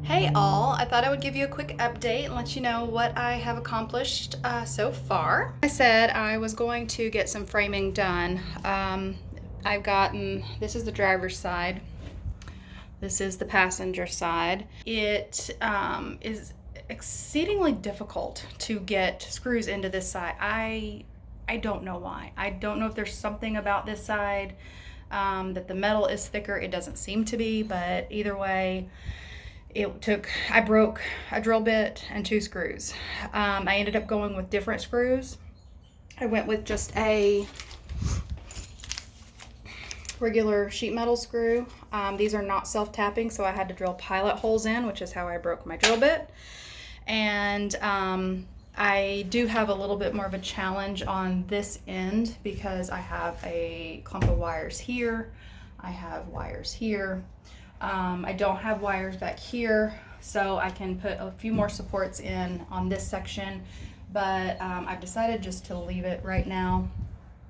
Hey all, I thought I would give you a quick update and let you know what I have accomplished so far. I said I was going to get some framing done. I've gotten, this is the driver's side, this is the passenger side. It is exceedingly difficult to get screws into this side. I don't know why. I don't know if there's something about this side that the metal is thicker. It doesn't seem to be, but either way, I broke a drill bit and two screws. I ended up going with different screws. I went with just a regular sheet metal screw. These are not self-tapping, so I had to drill pilot holes in, which is how I broke my drill bit. And I do have a little bit more of a challenge on this end because I have a clump of wires here. I have wires here. I don't have wires back here, so I can put a few more supports in on this section, but I've decided just to leave it right now.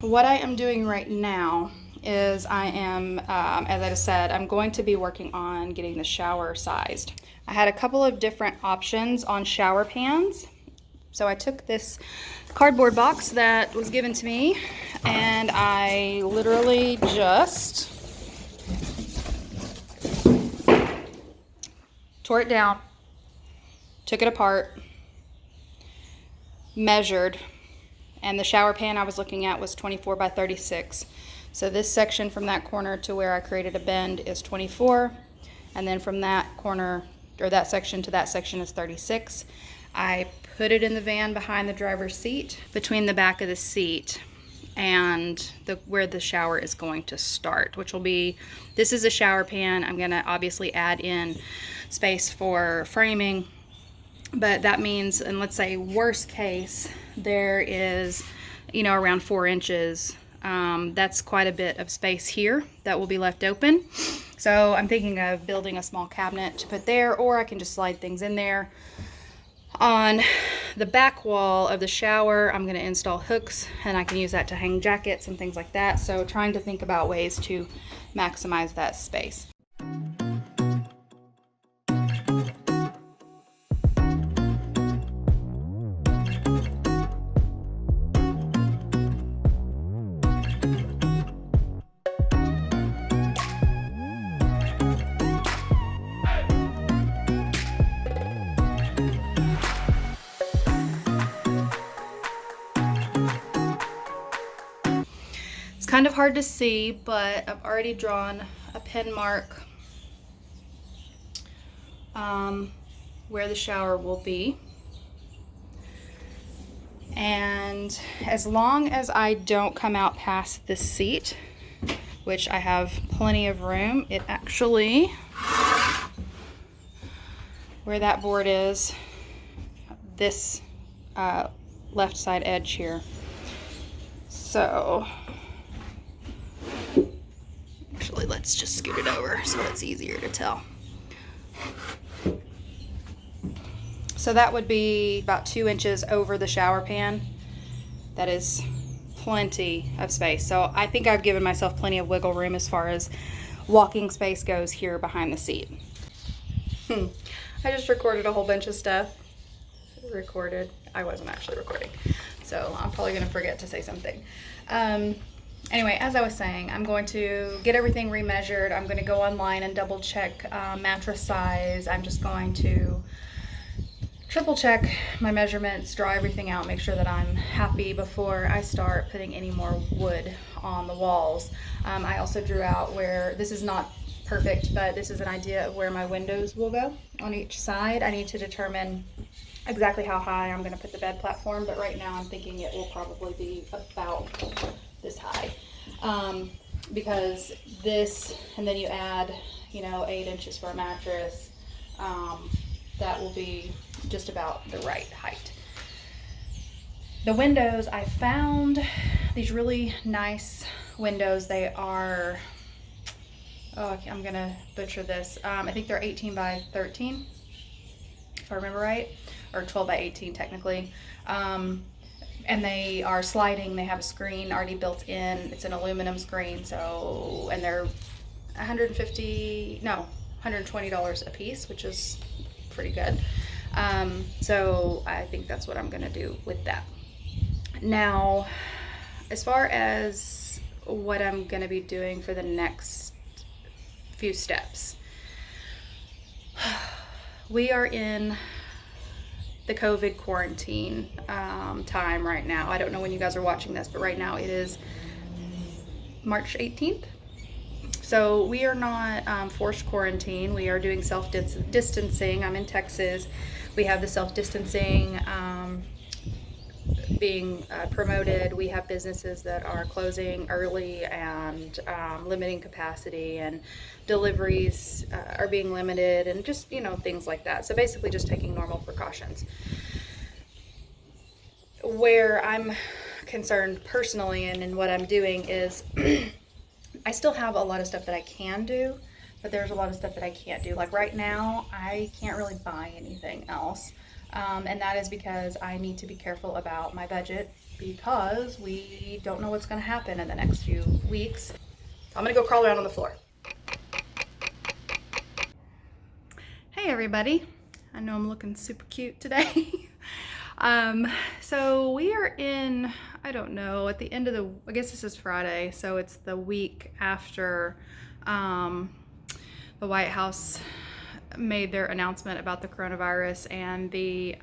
What I am doing right now is I am, as I said, I'm going to be working on getting the shower sized. I had a couple of different options on shower pans. So I took this cardboard box that was given to me and I literally just tore it down, took it apart, measured, and the shower pan I was looking at was 24 by 36. So this section from that corner to where I created a bend is 24, and then from that corner, or that section to that section is 36. I put it in the van behind the driver's seat, between the back of the seat and where the shower is going to start, which will be, this is a shower pan. I'm gonna obviously add in space for framing, but that means, and let's say worst case, there is, around 4 inches. That's quite a bit of space here that will be left open. So I'm thinking of building a small cabinet to put there, or I can just slide things in there. On the back wall of the shower, I'm going to install hooks, and I can use that to hang jackets and things like that. So trying to think about ways to maximize that space. It's kind of hard to see, but I've already drawn a pin mark where the shower will be. And as long as I don't come out past the seat, which I have plenty of room, it actually, where that board is, this left side edge here. So actually, let's just scoot it over so it's easier to tell. So that would be about 2 inches over the shower pan. That is plenty of space. So I think I've given myself plenty of wiggle room as far as walking space goes here behind the seat. I just recorded a whole bunch of stuff. I wasn't actually recording, so I'm probably gonna forget to say something. Anyway, as I was saying, I'm going to get everything remeasured. I'm going to go online and double check mattress size. I'm just going to triple check my measurements, draw everything out, make sure that I'm happy before I start putting any more wood on the walls. I also drew out where, this is not perfect, but this is an idea of where my windows will go on each side. I need to determine exactly how high I'm going to put the bed platform, but right now I'm thinking it will probably be about this high, because this, and then you add 8 inches for a mattress, that will be just about the right height. The windows, I found these really nice windows. They are, I'm gonna butcher this, I think they're 18 by 13 if I remember right, or 12 by 18 technically. And they are sliding. They have a screen already built in. It's an aluminum screen, so, and they're $120 a piece, which is pretty good. So I think that's what I'm gonna do with that. Now, as far as what I'm gonna be doing for the next few steps, we are in the COVID quarantine time right now. I don't know when you guys are watching this, but right now it is March 18th. So we are not forced quarantine. We are doing self-distancing. I'm in Texas. We have the self-distancing being promoted. We have businesses that are closing early and limiting capacity, and deliveries are being limited, and just, you know, things like that. So basically just taking normal precautions. Where I'm concerned personally and in what I'm doing is I still have a lot of stuff that I can do, but there's a lot of stuff that I can't do. Like right now, I can't really buy anything else. And that is because I need to be careful about my budget, because we don't know what's going to happen in the next few weeks. I'm going to go crawl around on the floor. Hey everybody. I know I'm looking super cute today. So we are in, I don't know, at the end of the, I guess this is Friday, so it's the week after the White House made their announcement about the coronavirus and the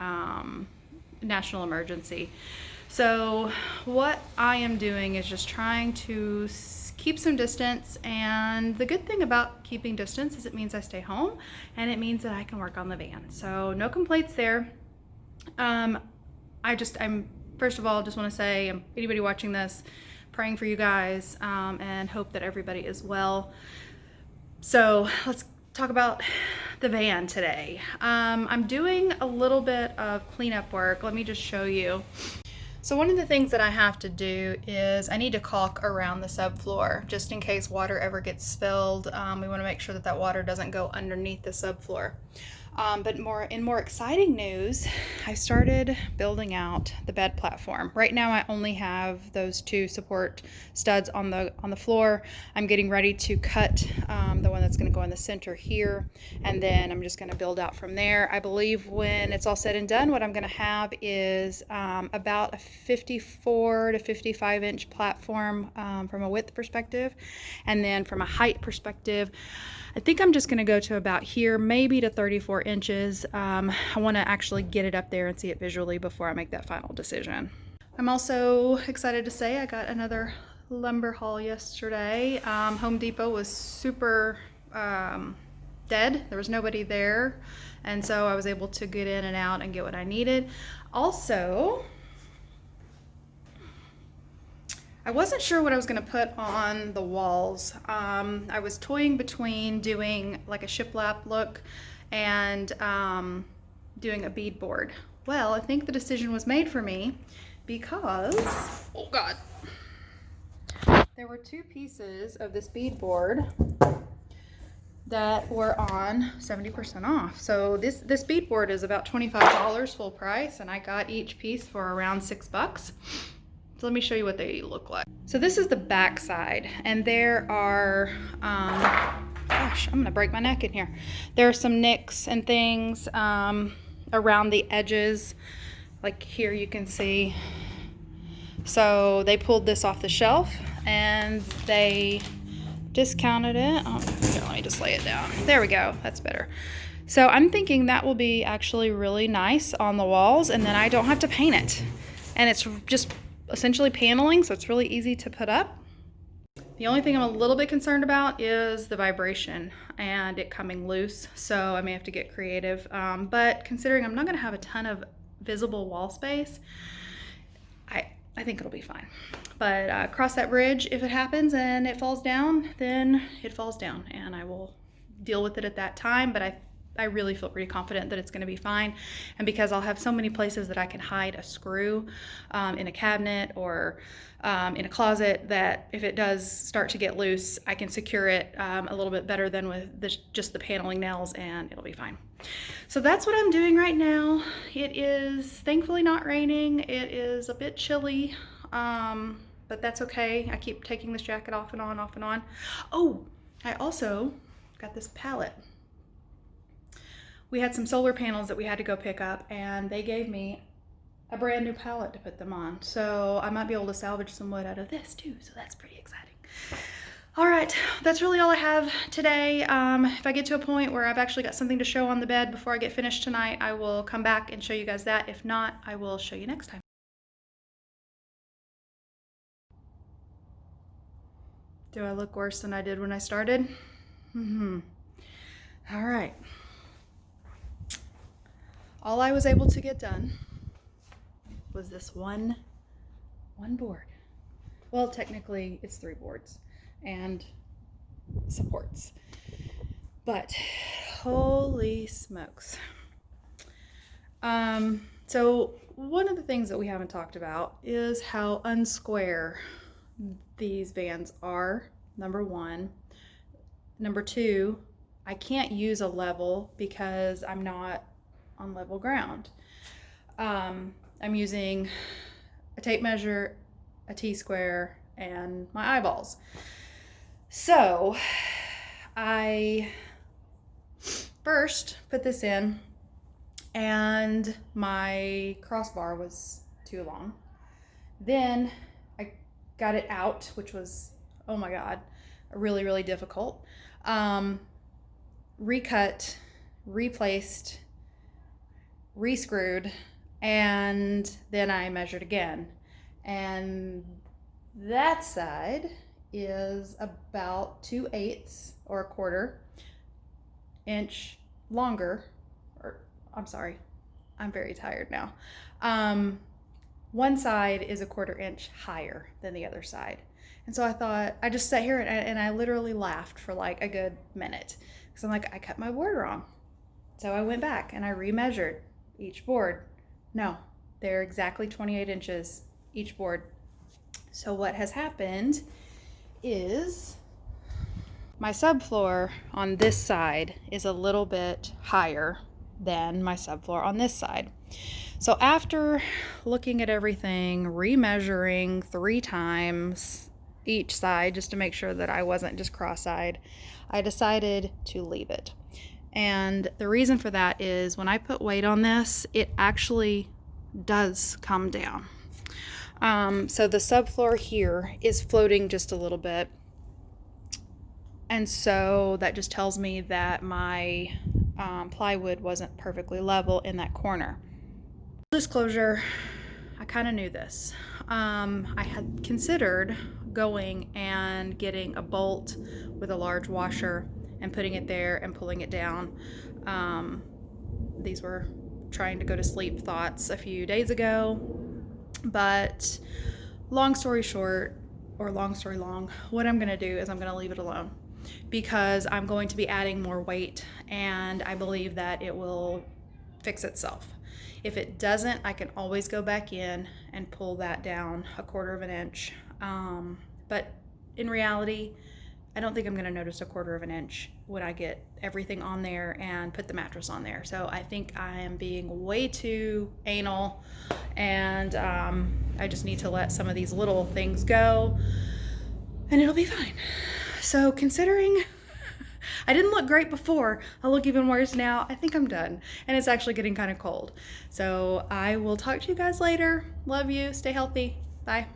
national emergency. So what I am doing is just trying to keep some distance, and the good thing about keeping distance is it means I stay home, and it means that I can work on the van. So no complaints there. I'm first of all, just want to say, anybody watching this, praying for you guys, and hope that everybody is well. So let's talk about the van today. I'm doing a little bit of cleanup work. Let me just show you. So one of the things that I have to do is I need to caulk around the subfloor just in case water ever gets spilled. We want to make sure that that water doesn't go underneath the subfloor. But in more exciting news, I started building out the bed platform. Right now I only have those two support studs on the floor. I'm getting ready to cut the one that's going to go in the center here, and then I'm just going to build out from there. I believe when it's all said and done, what I'm going to have is about a 54 to 55 inch platform from a width perspective, and then from a height perspective, I think I'm just going to go to about here, maybe to 34 inches. I want to actually get it up there and see it visually before I make that final decision. I'm also excited to say I got another lumber haul yesterday. Home Depot was super dead. There was nobody there, and so I was able to get in and out and get what I needed. Also, I wasn't sure what I was going to put on the walls. I was toying between doing like a shiplap look and doing a beadboard. Well, I think the decision was made for me because, oh God, there were two pieces of this beadboard that were on 70% off. So this beadboard is about $25 full price, and I got each piece for around $6. So let me show you what they look like. So this is the back side, and there are, gosh, I'm gonna break my neck in here. There are some nicks and things around the edges, like here you can see. So they pulled this off the shelf and they discounted it. Oh, here, let me just lay it down. There we go, that's better. So I'm thinking that will be actually really nice on the walls, and then I don't have to paint it. And it's just essentially paneling, so it's really easy to put up. The only thing I'm a little bit concerned about is the vibration and it coming loose, so I may have to get creative. But considering I'm not going to have a ton of visible wall space, I think it'll be fine. But cross that bridge if it happens and it falls down, then it falls down, and I will deal with it at that time. But I really feel pretty confident that it's going to be fine, and because I'll have so many places that I can hide a screw in a cabinet or in a closet, that if it does start to get loose, I can secure it a little bit better than with just the paneling nails, and it'll be fine. So that's what I'm doing right now. It is thankfully not raining. It is a bit chilly, but that's okay. I keep taking this jacket off and on, off and on. Oh, I also got this palette. we had some solar panels that we had to go pick up, and they gave me a brand new pallet to put them on. So I might be able to salvage some wood out of this too. So that's pretty exciting. All right, that's really all I have today. If I get to a point where I've actually got something to show on the bed before I get finished tonight, I will come back and show you guys that. If not, I will show you next time. Do I look worse than I did when I started? All right. All I was able to get done was this one board. Well, technically it's 3 boards and supports, but holy smokes. So one of the things that we haven't talked about is how unsquare these vans are, number 1. Number 2, I can't use a level because I'm not on level ground. I'm using a tape measure, a T-square, and my eyeballs. So I first put this in, and my crossbar was too long. Then I got it out, which was, oh my God, really, really difficult. Recut, replaced, re-screwed, and then I measured again. And that side is about 2/8 or 1/4 inch longer, or I'm sorry, I'm very tired now. One side is 1/4 inch higher than the other side. And so I thought, I just sat here and I literally laughed for like a good minute, because I'm like, I cut my board wrong. So I went back and I remeasured each board. No, they're exactly 28 inches each board. So what has happened is my subfloor on this side is a little bit higher than my subfloor on this side. So after looking at everything, remeasuring 3 times each side just to make sure that I wasn't just cross-eyed, I decided to leave it. And the reason for that is when I put weight on this, it actually does come down. So the subfloor here is floating just a little bit. And so that just tells me that my plywood wasn't perfectly level in that corner. Disclosure, I kind of knew this. I had considered going and getting a bolt with a large washer and putting it there and pulling it down. These were trying to go to sleep thoughts a few days ago, but long story short, or long story long, what I'm gonna do is I'm gonna leave it alone, because I'm going to be adding more weight, and I believe that it will fix itself. If it doesn't, I can always go back in and pull that down 1/4 inch. But in reality, I don't think I'm going to notice 1/4 inch when I get everything on there and put the mattress on there. So I think I am being way too anal, and I just need to let some of these little things go, and it'll be fine. So considering I didn't look great before, I look even worse now, I think I'm done. And it's actually getting kind of cold. So I will talk to you guys later. Love you. Stay healthy. Bye.